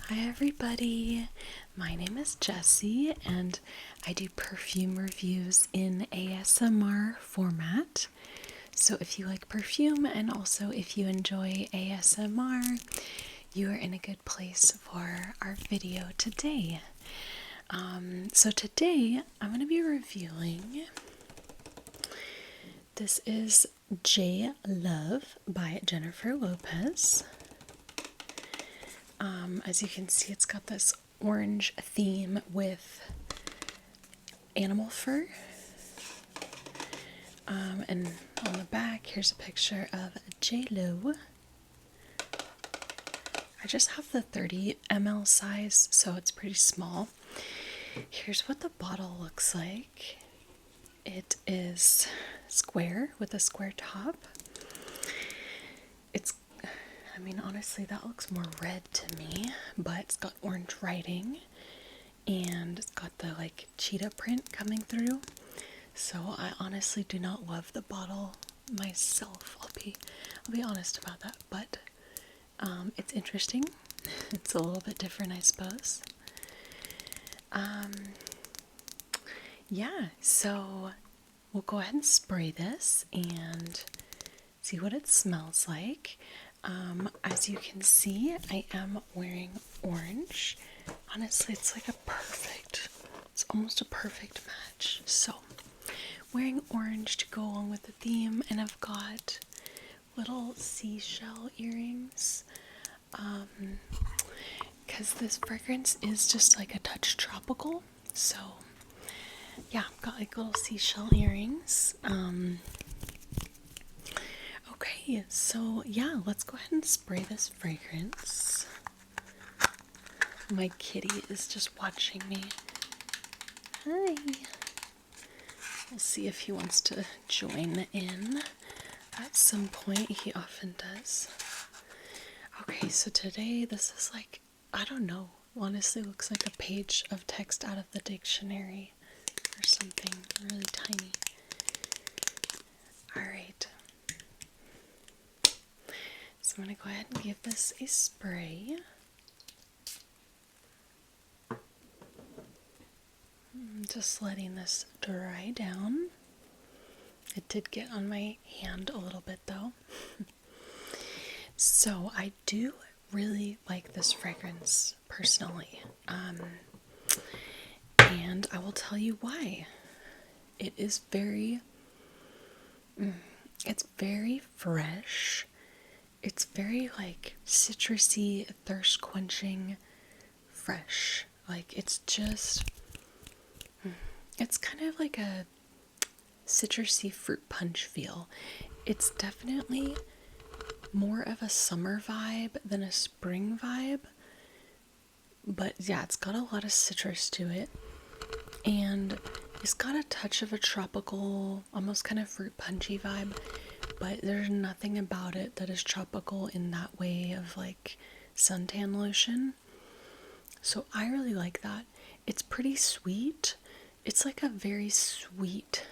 Hi everybody, my name is Jessie and I do perfume reviews in ASMR format. So if you like perfume and also if you enjoy ASMR, you are in a good place for our video today. So today I'm going to be reviewing, this is JLove by Jennifer Lopez. As you can see, it's got this orange theme with animal fur. And on the back, here's a picture of JLove. I just have the 30 ml size, so it's pretty small. Here's what the bottle looks like. It is square with a square top. Honestly, that looks more red to me, but it's got orange writing and it's got the cheetah print coming through. So I honestly do not love the bottle myself. I'll be honest about that, but it's interesting. It's a little bit different, I suppose. Yeah, so we'll go ahead and spray this and see what it smells like. As you can see, I am wearing orange. Honestly, it's almost a perfect match. So, wearing orange to go along with the theme, and I've got little seashell earrings. Because this fragrance is just a touch tropical. So, yeah, I've got little seashell earrings. Okay, so yeah, let's go ahead and spray this fragrance. My kitty is just watching me. Hi. We'll see if he wants to join in at some point. He often does. Okay, so today this is I don't know, honestly looks like a page of text out of the dictionary or something really tiny. Alright. So I'm going to go ahead and give this a spray. Just letting this dry down. It did get on my hand a little bit though. So I do really like this fragrance personally. And I will tell you why. It is it's very fresh. It's very citrusy, thirst quenching, fresh. It's kind of like a citrusy fruit punch feel. It's definitely more of a summer vibe than a spring vibe. But yeah, it's got a lot of citrus to it. And it's got a touch of a tropical, almost kind of fruit punchy vibe. But there's nothing about it that is tropical in that way of suntan lotion. So I really like that. It's pretty sweet. It's a very sweet,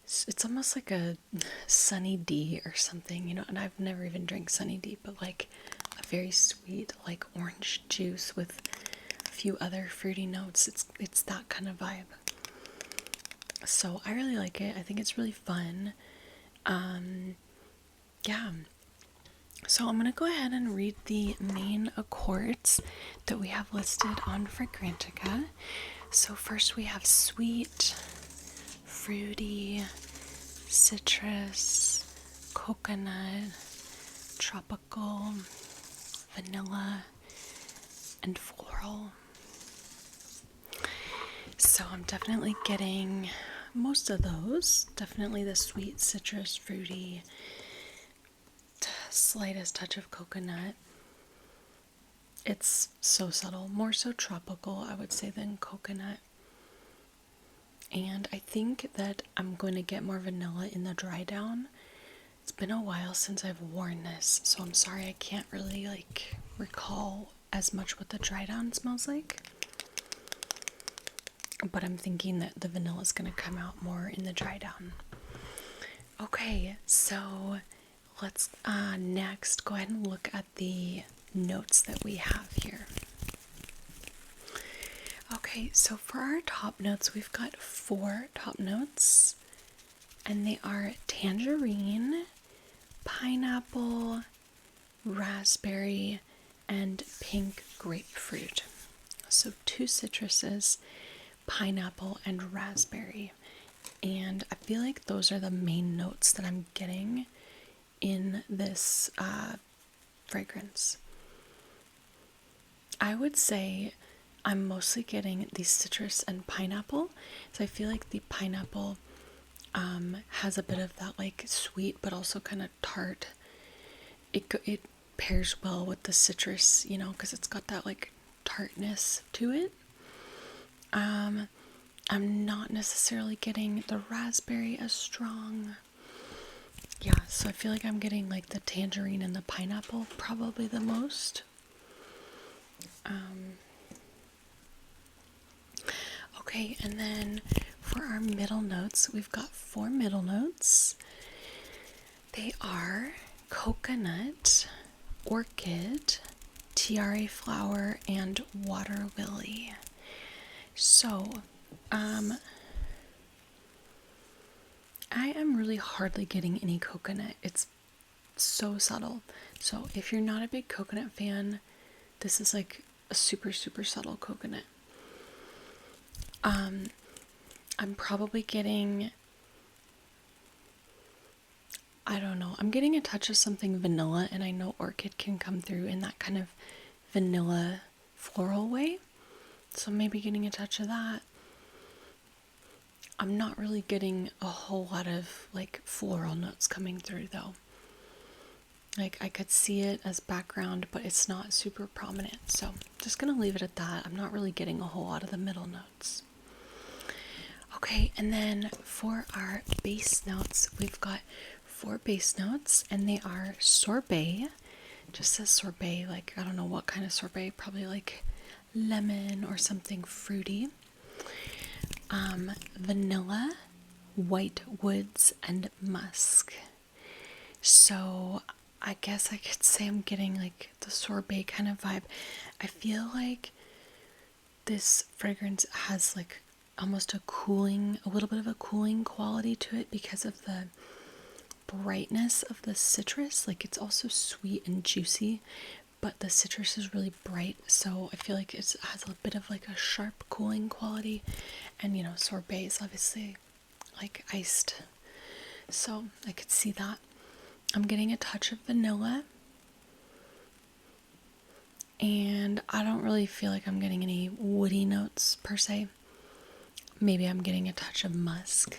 it's almost like a Sunny D or something, and I've never even drank Sunny D, but a very sweet, orange juice with a few other fruity notes. It's that kind of vibe. So I really like it. I think it's really fun. Yeah. So I'm going to go ahead and read the main accords that we have listed on Fragrantica. So first we have sweet, fruity, citrus, coconut, tropical, vanilla, and floral. So I'm definitely getting most of those. Definitely the sweet, citrus, fruity, slightest touch of coconut. It's so subtle, more so tropical, I would say, than coconut. And I think that I'm going to get more vanilla in the dry down. It's been a while since I've worn this, so I'm sorry I can't really recall as much what the dry down smells like. But I'm thinking that the vanilla is going to come out more in the dry down. Okay, so let's next go ahead and look at the notes that we have here. Okay, so for our top notes, we've got 4 top notes, and they are tangerine, pineapple, raspberry, and pink grapefruit. So 2 citruses, pineapple, and raspberry. And I feel like those are the main notes that I'm getting in this fragrance. I would say I'm mostly getting the citrus and pineapple. So I feel like the pineapple has a bit of that like sweet but also kind of tart. It pairs well with the citrus, you know, because it's got that like tartness to it. I'm not necessarily getting the raspberry as strong. Yeah, so I feel like I'm getting like the tangerine and the pineapple probably the most. Okay, and then for our middle notes, we've got 4 middle notes. They are coconut, orchid, tiare flower, and water lily. So, I am really hardly getting any coconut. It's so subtle. So if you're not a big coconut fan, this is like a super, super subtle coconut. I'm probably getting, I don't know, I'm getting a touch of something vanilla, and I know orchid can come through in that kind of vanilla floral way. So maybe getting a touch of that. I'm not really getting a whole lot of like floral notes coming through though. Like I could see it as background, but it's not super prominent. So I'm just gonna leave it at that. I'm not really getting a whole lot of the middle notes. Okay, and then for our base notes, we've got 4 base notes, and they are sorbet. Just says sorbet, like I don't know what kind of sorbet, probably like lemon or something fruity. Vanilla, white woods, and musk. So I guess I could say I'm getting like the sorbet kind of vibe. I feel like this fragrance has like almost a little bit of a cooling quality to it because of the brightness of the citrus. Like it's also sweet and juicy, but the citrus is really bright, so I feel like it has a bit of like a sharp cooling quality. And you know, sorbet is obviously like iced, so I could see that. I'm getting a touch of vanilla, and I don't really feel like I'm getting any woody notes per se. Maybe I'm getting a touch of musk.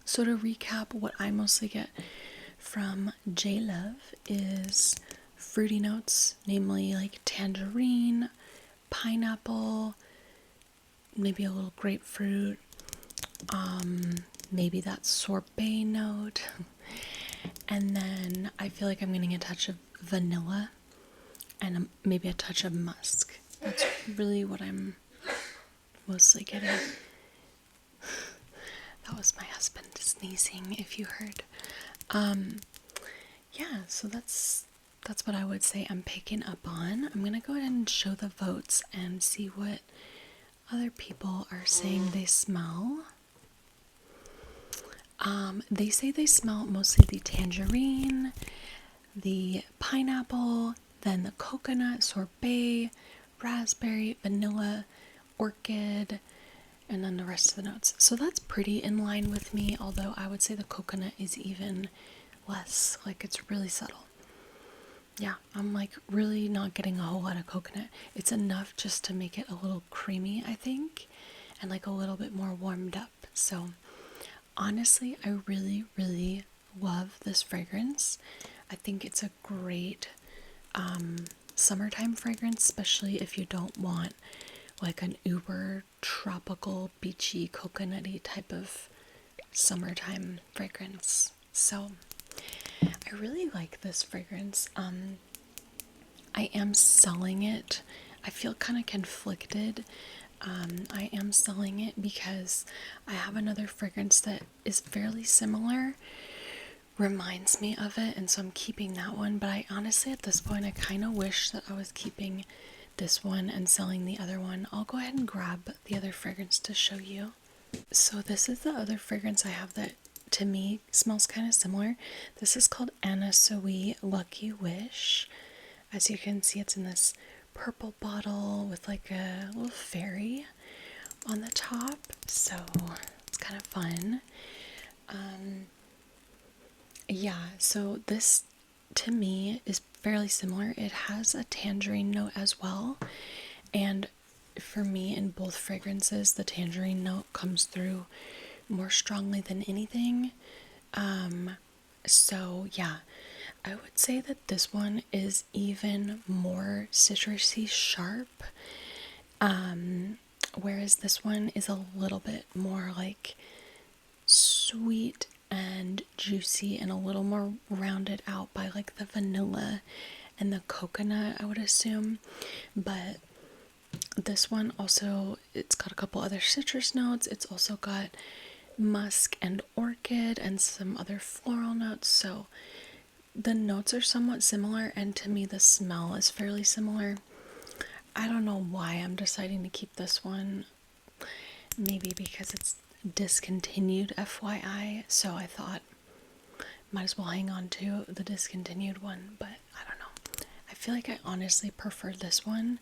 So to recap, what I mostly get from JLove is fruity notes, namely like tangerine, pineapple, maybe a little grapefruit, maybe that sorbet note. And then I feel like I'm getting a touch of vanilla and maybe a touch of musk. That's really what I'm mostly getting. That was my husband sneezing, if you heard. Yeah, so that's what I would say I'm picking up on. I'm gonna go ahead and show the votes and see what other people are saying they smell. They say they smell mostly the tangerine, the pineapple, then the coconut, sorbet, raspberry, vanilla, orchid, and then the rest of the notes. So that's pretty in line with me, although I would say the coconut is even less, like it's really subtle. Yeah, I'm like really not getting a whole lot of coconut. It's enough just to make it a little creamy, I think, and like a little bit more warmed up. So honestly, I really, really love this fragrance. I think it's a great summertime fragrance, especially if you don't want like an uber tropical, beachy, coconutty type of summertime fragrance. So I really like this fragrance. I am selling it. I feel kind of conflicted. I am selling it because I have another fragrance that is fairly similar, reminds me of it, and so I'm keeping that one. But I honestly, at this point, I kind of wish that I was keeping this one and selling the other one. I'll go ahead and grab the other fragrance to show you. So this is the other fragrance I have that to me smells kind of similar. This is called Anna Sui Lucky Wish. As you can see, it's in this purple bottle with like a little fairy on the top, so it's kind of fun. Yeah, so this to me is fairly similar. It has a tangerine note as well, and for me, in both fragrances, the tangerine note comes through more strongly than anything. So yeah, I would say that this one is even more citrusy sharp, whereas this one is a little bit more like sweet and juicy and a little more rounded out by like the vanilla and the coconut, I would assume. But this one also, it's got a couple other citrus notes. It's also got musk and orchid and some other floral notes. So the notes are somewhat similar, and to me the smell is fairly similar. I don't know why I'm deciding to keep this one. Maybe because it's discontinued, FYI. So I thought might as well hang on to the discontinued one, but I don't know. I feel like I honestly prefer this one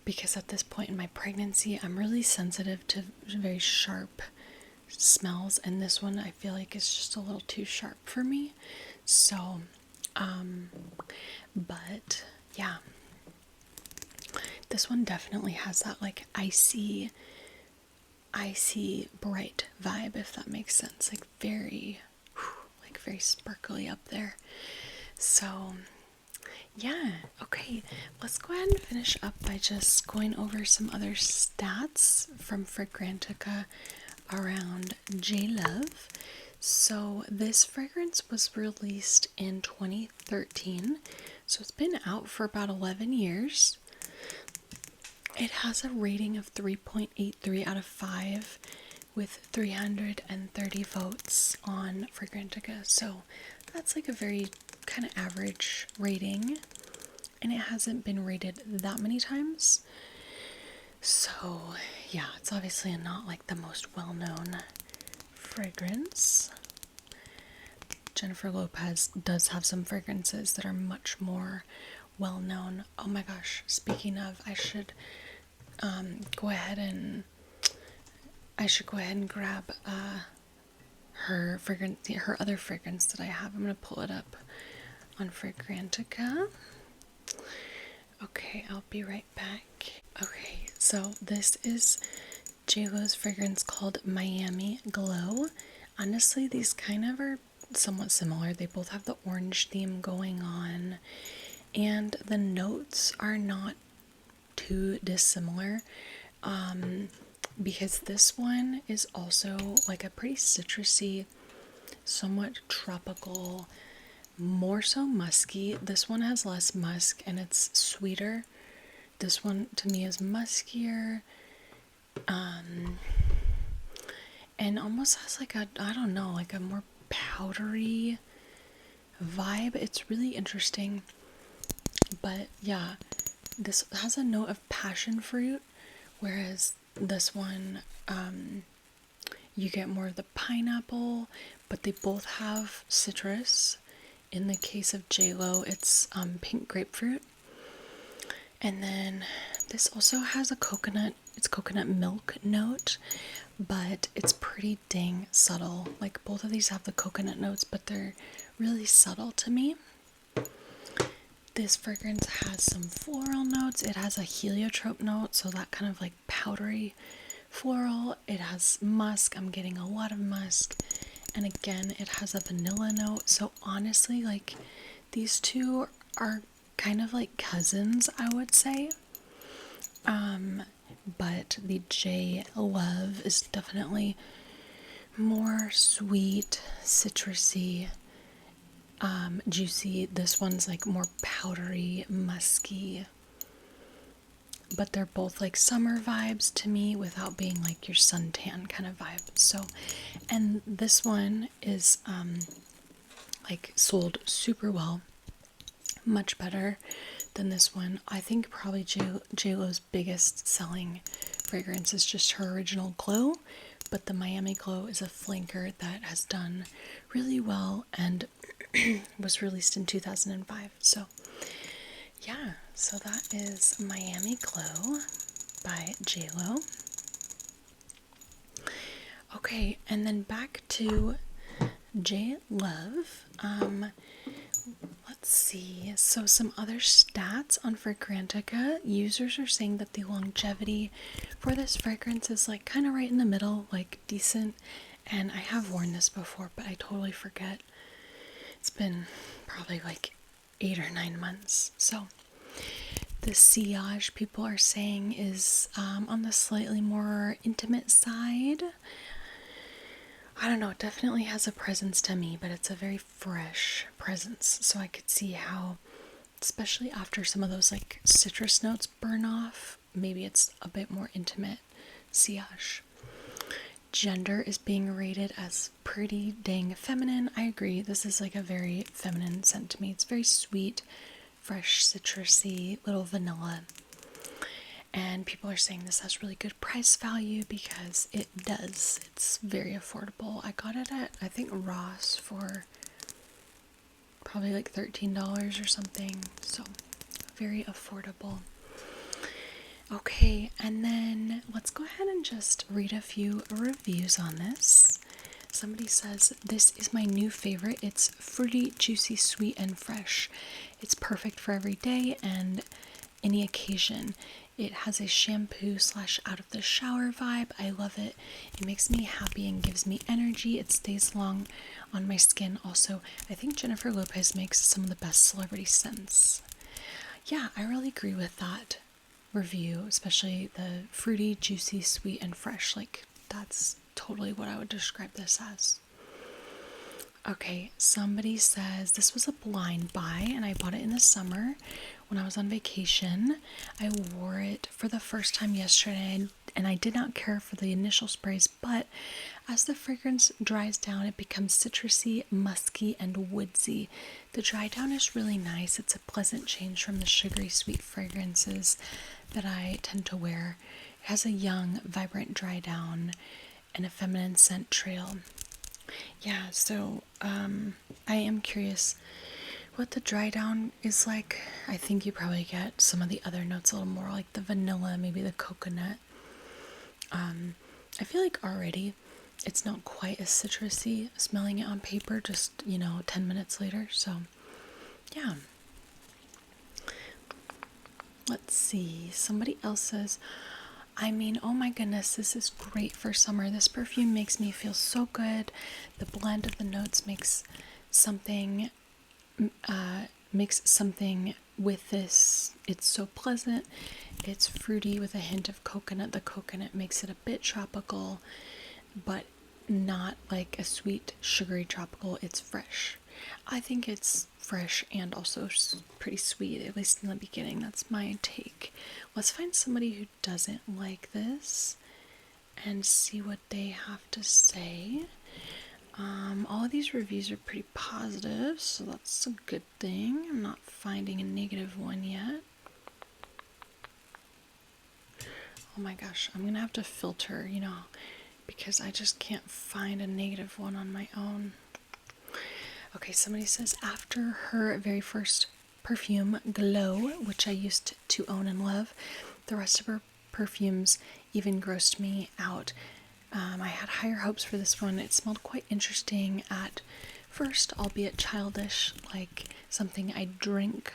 because at this point in my pregnancy, I'm really sensitive to very sharp smells, and this one I feel like is just a little too sharp for me. So, but yeah, this one definitely has that like icy bright vibe, if that makes sense. Like very sparkly up there. So yeah, okay, let's go ahead and finish up by just going over some other stats from Fragrantica around JLove. So this fragrance was released in 2013, so it's been out for about 11 years. It has a rating of 3.83 out of 5 with 330 votes on Fragrantica. So that's like a very kind of average rating, and it hasn't been rated that many times. So yeah, it's obviously not like the most well-known fragrance. Jennifer Lopez does have some fragrances that are much more well-known. Oh my gosh, speaking of, I should go ahead and grab her fragrance, her other fragrance that I have. I'm gonna pull it up on Fragrantica. Okay, I'll be right back. Okay, so this is JLove's fragrance called Miami Glow. Honestly, these kind of are somewhat similar. They both have the orange theme going on, and the notes are not too dissimilar. Because this one is also like a pretty citrusy, somewhat tropical, more so musky. This one has less musk and it's sweeter. This one to me is muskier, and almost has like a, I don't know, like a more powdery vibe. It's really interesting. But yeah, this has a note of passion fruit, whereas this one, you get more of the pineapple, but they both have citrus. In the case of JLo, it's pink grapefruit. And then this also has a coconut milk note, but it's pretty dang subtle. Like both of these have the coconut notes, but they're really subtle to me. This fragrance has some floral notes. It has a heliotrope note, so that kind of like powdery floral. It has musk. I'm getting a lot of musk. And again, it has a vanilla note. So honestly, like these two are kind of like cousins, I would say. But the JLove is definitely more sweet, citrusy, juicy. This one's like more powdery, musky, but they're both like summer vibes to me without being like your suntan kind of vibe. So, and this one is like sold super well, much better than this one. I think probably JLo's biggest selling fragrance is just her original Glow, but the Miami Glow is a flanker that has done really well and was released in 2005. So yeah, so that is Miami Glow by JLo. Okay, and then back to JLove. Let's see. So some other stats on Fragrantica. Users are saying that the longevity for this fragrance is like kind of right in the middle, like decent. And I have worn this before, but I totally forget. It's been probably like 8 or 9 months. So the sillage people are saying is on the slightly more intimate side. I don't know, it definitely has a presence to me, but it's a very fresh presence. So I could see how, especially after some of those like citrus notes burn off, maybe it's a bit more intimate sillage. Gender is being rated as pretty dang feminine. I agree. This is like a very feminine scent to me. It's very sweet, fresh, citrusy, little vanilla. And people are saying this has really good price value because it does. It's very affordable. I got it at, I think, Ross for probably like $13 or something. So very affordable. Okay, and then let's go ahead and just read a few reviews on this. Somebody says, this is my new favorite. It's fruity, juicy, sweet, and fresh. It's perfect for every day and any occasion. It has a shampoo / out of the shower vibe. I love it. It makes me happy and gives me energy. It stays long on my skin. Also, I think Jennifer Lopez makes some of the best celebrity scents. Yeah, I really agree with that review, especially the fruity, juicy, sweet, and fresh. Like, that's totally what I would describe this as. Okay, somebody says this was a blind buy and I bought it in the summer when I was on vacation. I wore it for the first time yesterday and I did not care for the initial sprays, but as the fragrance dries down, it becomes citrusy, musky, and woodsy. The dry down is really nice. It's a pleasant change from the sugary sweet fragrances that I tend to wear. It has a young, vibrant dry down and a feminine scent trail. Yeah, so I am curious what the dry down is like. I think you probably get some of the other notes a little more, like the vanilla, maybe the coconut. I feel like already it's not quite as citrusy smelling it on paper, just, 10 minutes later. So, yeah. Let's see. Somebody else says, oh my goodness, this is great for summer. This perfume makes me feel so good. The blend of the notes makes something with this. It's so pleasant. It's fruity with a hint of coconut. The coconut makes it a bit tropical, but not like a sweet, sugary tropical. It's fresh. I think it's fresh and also pretty sweet, at least in the beginning. That's my take. Let's find somebody who doesn't like this and see what they have to say. All of these reviews are pretty positive, so that's a good thing. I'm not finding a negative one yet. Oh my gosh, I'm gonna have to filter, because I just can't find a negative one on my own. Okay, somebody says, after her very first perfume, Glow, which I used to own and love, the rest of her perfumes even grossed me out. I had higher hopes for this one. It smelled quite interesting at first, albeit childish, like something I'd drink,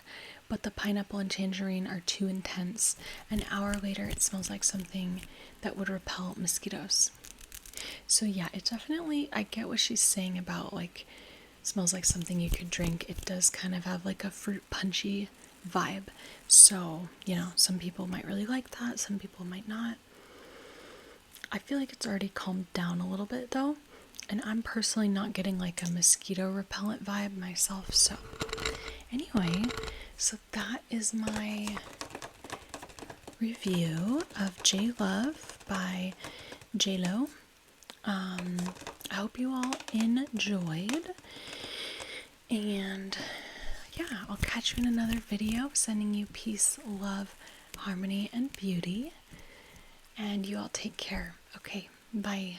but the pineapple and tangerine are too intense. An hour later, it smells like something that would repel mosquitoes. So yeah, it definitely, I get what she's saying about like, smells like something you could drink. It does kind of have like a fruit punchy vibe. So, some people might really like that, some people might not. I feel like it's already calmed down a little bit though, and I'm personally not getting like a mosquito repellent vibe myself. So anyway, so that is my review of JLove by JLo. I hope you all enjoyed. And yeah, I'll catch you in another video, sending you peace, love, harmony, and beauty. And you all take care. Okay, bye.